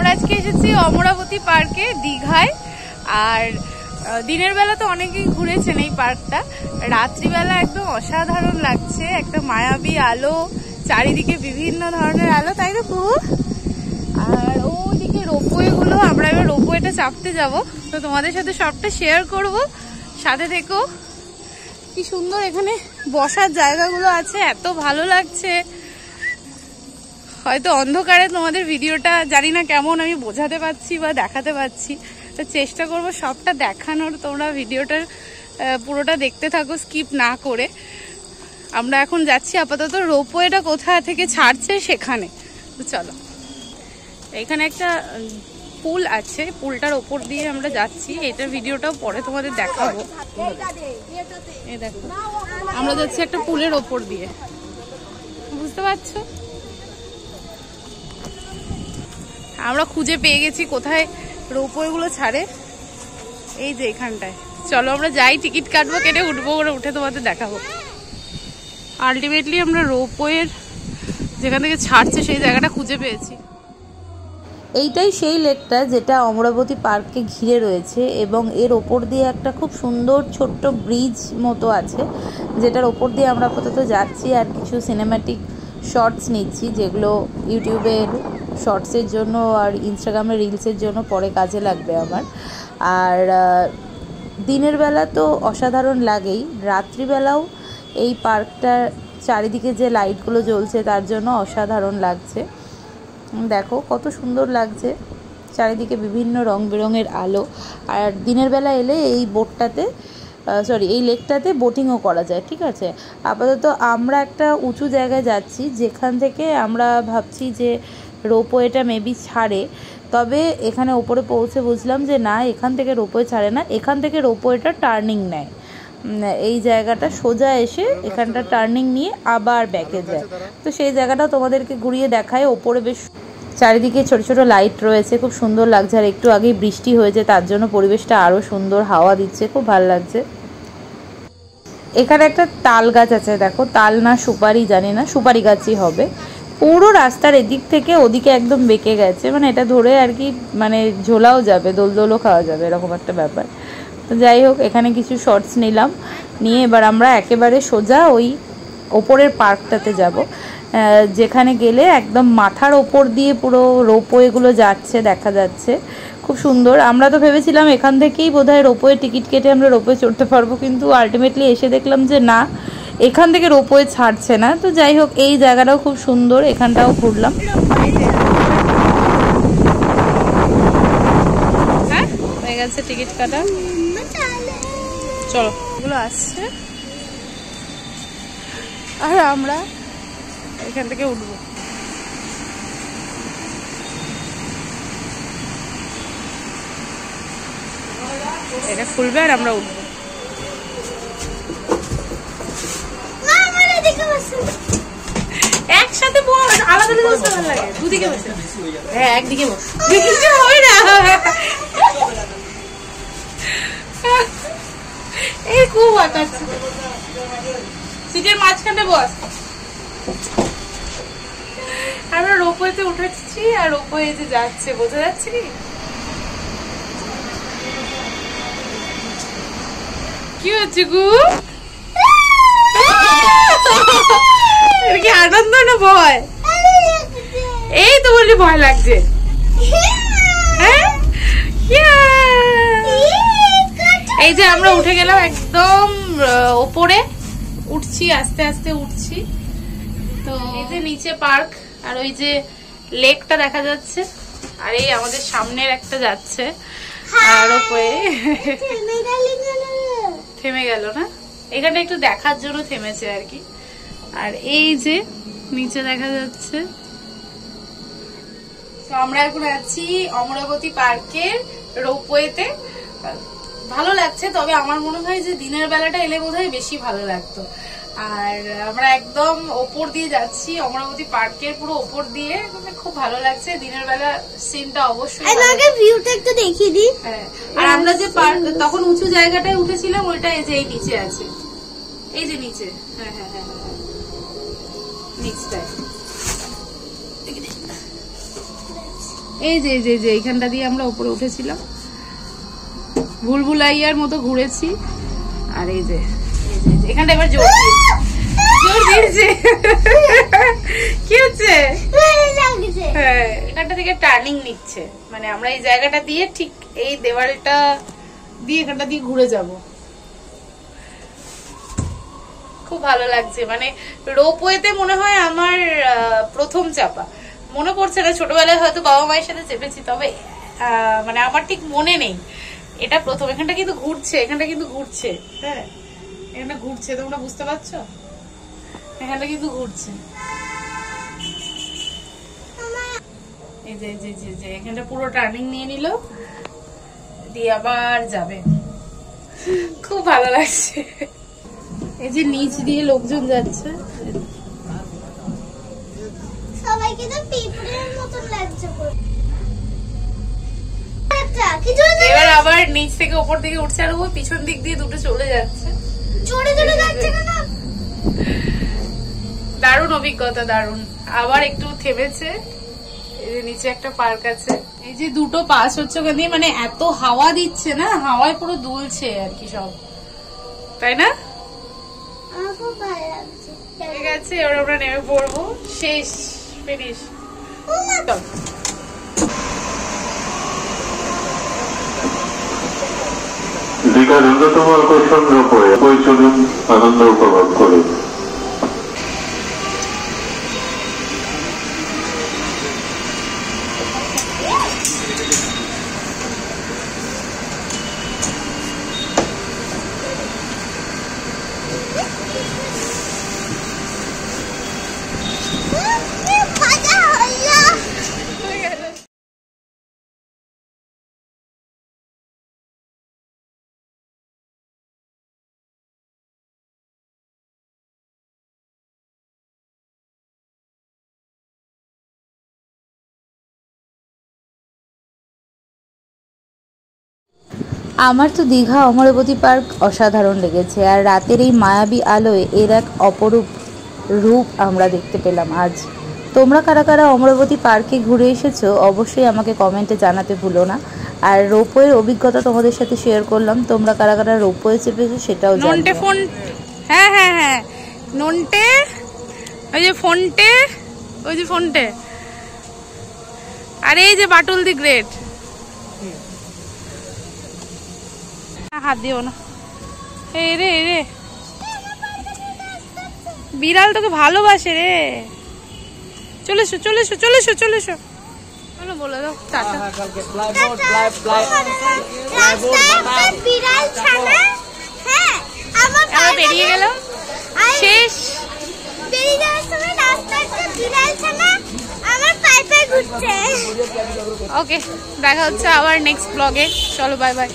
আমরা আজকে এসেছি অমরাবতী পার্কে দীঘায়। আর দিনের বেলা তো অনেকেই ঘুরেছেন এই পার্কটা, রাত্রিবেলা একদম অসাধারণ লাগছে, একটা মায়াবী আলো, চারিদিকে বিভিন্ন ধরনের আলো, তাই তো কুহু? আর ওইদিকে রোপওয়ে গুলো, আমরা এবার রোপওয়েটা চাপতে যাব, তো তোমাদের সাথে সবটা শেয়ার করব, সাথে থেকো। কি সুন্দর এখানে বসার জায়গাগুলো আছে, এত ভালো লাগছে। হয়তো অন্ধকারে তোমাদের ভিডিওটা জানি না কেমন আমি বোঝাতে পারছি বা দেখাতে পারছি, তো চেষ্টা করব সবটা দেখানোর। তোমরা ভিডিওটার পুরোটা দেখতে থাকো স্কিপ না করে। আমরা এখন যাচ্ছি আপাতত রোপওয়েটা কোথা থেকে ছাড়ছে সেখানে, তো চলো। এখানে একটা পুল আছে, পুলটার ওপর দিয়ে আমরা যাচ্ছি, এটার ভিডিওটাও পরে তোমাদের দেখাবো। এই দেখো আমরা যাচ্ছি একটা পুলের ওপর দিয়ে, বুঝতে পারছো? আমরা খুঁজে পেয়ে গেছি কোথায় রোপওয়ে গুলো ছাড়ে, এই যে এখানটায়। চলো আমরা যাই, টিকিট কাটবো, কেটে উঠবো, ওরা উঠে তোমাদের দেখাবো। আলটিমেটলি আমরা রোপওয়ের যেখান থেকে ছাড়ছে সেই জায়গাটা খুঁজে পেয়েছি। এইটাই সেই লেকটা যেটা অমরাবতী পার্ককে ঘিরে রয়েছে, এবং এর ওপর দিয়ে একটা খুব সুন্দর ছোট্ট ব্রিজ মতো আছে, যেটার ওপর দিয়ে আমরা আপাতত যাচ্ছি আর কিছু সিনেম্যাটিক শর্টস নিচ্ছি, যেগুলো ইউটিউবের শর্টসের জন্য আর ইনস্টাগ্রামের রিলসের জন্য পরে কাজে লাগবে আমার। আর দিনের বেলা তো অসাধারণ লাগেই, রাত্রিবেলাও এই পার্কটার চারিদিকে যে লাইটগুলো জ্বলছে তার জন্য অসাধারণ লাগছে। দেখো কত সুন্দর লাগছে, চারিদিকে বিভিন্ন রং বেরঙের আলো। আর দিনের বেলা এলে এই এই লেকটাতে বোটিংও করা যায়, ঠিক আছে। আপাতত আমরা একটা উঁচু জায়গায় যাচ্ছি, যেখান থেকে আমরা ভাবছি যে রোপওয়েটা মেবি ছাড়ে, তবে এখানে ওপরে পৌঁছে বুঝলাম যে না, এখান থেকে রোপওয়ে ছাড়ে না, এখান থেকে রোপওয়েটা টার্নিং নেয়, এই জায়গাটা সোজা এসে এখানটা টার্নিং নিয়ে আবার ব্যাকে যায়। তো সেই জায়গাটা তোমাদেরকে ঘুরিয়ে দেখায়। ওপরে বেশ চারিদিকে ছোট ছোট লাইট রয়েছে, খুব সুন্দর লাগছে। আর একটু আগেই বৃষ্টি হয়েছে, তার জন্য পরিবেশটা আরও সুন্দর, হাওয়া দিচ্ছে, খুব ভালো লাগছে। এখানে একটা তাল গাছ আছে, দেখো, তাল না সুপারি জানি না, সুপারি গাছই হবে। পুরো রাস্তার এদিক থেকে ওদিকে একদম বেঁকে গেছে, মানে এটা ধরে আর কি মানে ঝোলাও যাবে, দোলদোলও খাওয়া যাবে, এরকম একটা ব্যাপার। তো যাই হোক, এখানে কিছু শর্টস নিলাম, নিয়ে এবার আমরা একেবারে সোজা ওই ওপরের পার্কটাতে যাব, যেখানে গেলে একদম মাথার ওপর দিয়ে পুরো রোপওয়েগুলো যাচ্ছে, দেখা যাচ্ছে, খুব সুন্দর। আমরা তো ভেবেছিলাম এখান থেকেই বোধহয় রোপওয়ে টিকিট কেটে আমরা রোপওয়ে চড়তে পারবো, কিন্তু আলটিমেটলি এসে দেখলাম যে না, এখান থেকে রোপওয়ে ছাড়ছে না। তো যাই হোক, এই জায়গাটাও খুব সুন্দর, এখানটাও ঘুরলাম। হ্যাঁ, হয়ে গেছে টিকিট কাটা, চলো। এগুলো আসছে আর আমরা এখান থেকে উঠবো। এটা খুলবে আর আমরা উঠবো। একসাথে বস, আলাদা বসতে ভালো লাগে, দুদিকে বসে। হ্যাঁ, একদিকে বস, কিছু হয় না। এই খুব আকাচ্ছে, সিটের মাঝখানে বস। আমরা রোপওয়েতে উঠেছি আর রোপওয়ে যে যাচ্ছে, বোঝা যাচ্ছে কি? কি হচ্ছে গু? কি আনন্দ না ভয়? এই তো বললি ভয় লাগছে। হ্যাঁ, এই যে আমরা উঠে গেলাম একদম ওপরে, উঠছি আস্তে আস্তে উঠছি। তো এই যে নিচে পার্ক, আর ওই যে লেকটা দেখা যাচ্ছে, আর এই আমাদের সামনের একটা যাচ্ছে। আর ওপরে থেমে গেল না, এখানে একটু দেখার জন্য থেমেছে আর কি। আর এই যে নিচে দেখা যাচ্ছে। তো আমরা এখন আছি অমরাবতী পার্কের রোপওয়েতে। ভালো লাগছে, তবে আমার মনে হয় যে দিনের বেলাটা এলে বোধহয় বেশি ভালো লাগতো। আর আমরা একদম ওপর দিয়ে যাচ্ছি, অমরাবতী পার্কের পুরো ওপর দিয়ে, খুব ভালো লাগছে। দিনের বেলা সিনটা অবশ্যই ভিউটা একটু দেখিয়ে দিই। হ্যাঁ, আর আমরা যে তখন উঁচু জায়গাটায় উঠেছিলাম, ওইটা এই যে এই নিচে আছে, এই যে নিচে। হ্যাঁ হ্যাঁ হ্যাঁ, নিচটায় এই যে যে যে এইখানটা দিয়ে আমরা উপরে উঠেছিলাম, ভুলভুলাইয়ার মতো ঘুরেছি। আর এই যে এখানটা এবার জোর দিয়েছে। কি হচ্ছে? হ্যাঁ, এখানটা থেকে টার্নিং নিচ্ছে, মানে আমরা এই জায়গাটা দিয়ে ঠিক এই দেওয়ালটা দিয়ে এখানটা দিয়ে ঘুরে যাব। খুব ভালো লাগছে, মানে রোপওয়েতে মনে হয় আমার প্রথম চাপা। মনে পড়ছে না, ছোটবেলায় হয়তো বাবা মায়ের সাথে চেপেছি, তবে মানে আমার ঠিক মনে নেই। এটা প্রথম। এখানটা কিন্তু ঘুরছে, এখানটা কিন্তু ঘুরছে। হ্যাঁ, এখানটা ঘুরছে, তোমরা বুঝতে পারছো? এখানটা কিন্তু ঘুরছে। এই যে যে যে যে এখানটা পুরো টার্নিং নিয়ে নিল, দিয়ে আবার যাবে। খুব ভালো লাগছে। এই যে নিচ দিয়ে লোকজন যাচ্ছে, সবাইকে তো পিঁপড়ের মতন লাগছে। এবার আবার নিচ থেকে উপর দিকে উঠছে, আর ওই পিছন দিক দিয়ে দুটো চলে যাচ্ছে। জোরে জোরে যাচ্ছে না। দারুণ অভিজ্ঞতা, দারুণ। আবার একটু থেমেছে, এই যে নিচে একটা পার্ক আছে। এই যে দুটো পাস হচ্ছে ওখান দিয়ে, মানে এত হাওয়া দিচ্ছে না, হাওয়ায় পুরো দুলছে আর কি সব, তাই না? খুব ভালো লাগছে। ঠিক আছে, এবার আমরা নেমে পড়বো। শেষ, ফিনিশ। দীঘার অন্যতম আকর্ষণ রোপওয়ে, ওই চলুন আনন্দ উপভোগ করুন। আমার তো দীঘা অমরাবতী পার্ক অসাধারণ লেগেছে, আর রাতের এই মায়াবী আলোয় এর এক অপরূপ রূপ আমরা দেখতে পেলাম আজ। তোমরা কারা কারা অমরাবতী পার্কে ঘুরে এসেছো অবশ্যই আমাকে কমেন্টে জানাতে ভুলো না। আর রোপওয়ের অভিজ্ঞতা তোমাদের সাথে শেয়ার করলাম, তোমরা কারা কারা রোপওয়ে চেপেছো সেটাও নন্টে জানাও। ফোন, হ্যাঁ হ্যাঁ হ্যাঁ, নন্টে, ওই যে ফোনটে, ওই যে ফোনটে, আর এই যে বাটুল দি গ্রেট। হাত দিও না। এই রে রে, বিড়াল তোকে ভালোবাসে রে। চলে এসো চলে এসো চলে এসো চলে এসো, বলো বলে দাও টাটা। বিড়াল ছানা, হ্যাঁ আমরা বেরিয়ে গেলাম, শেষ। বেরিয়ে যাওয়ার সময় রাস্তায় একটা বিড়াল ছানা আমার পায়ে পায়ে ঘুরছে। ওকে, দেখা হচ্ছে আবার নেক্সট ব্লগে। চলো, বাই বাই।